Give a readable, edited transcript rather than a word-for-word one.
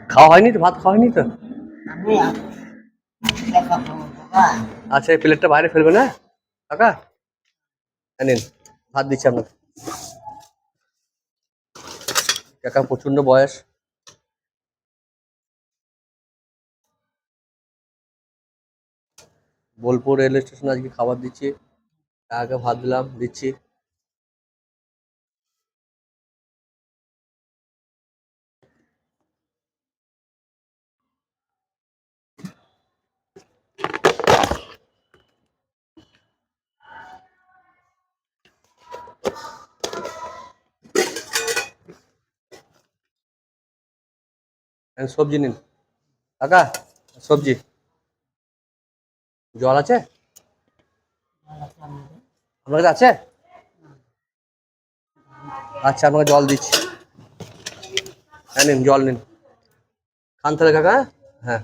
খাওয়া হয়নি তো, ভাত খাওয়া হয়নি তো? আচ্ছা, এই প্লেটটা বাইরে ফেলবে না কাকা? নিন, ভাত দিচ্ছি আপনাকে। কাকা প্রচন্ড বয়স। বোলপুর রেলওয়ে স্টেশনে আজকে খাবার দিচ্ছি, কাকাকে ভাত দিলাম, দিচ্ছি। সবজি নিন কাকা, সবজি। জল আছে আপনার কাছে? আছে। আচ্ছা, আপনাকে জল দিচ্ছি। হ্যাঁ নিন, জল নিন, খান তাহলে কাকা। হ্যাঁ।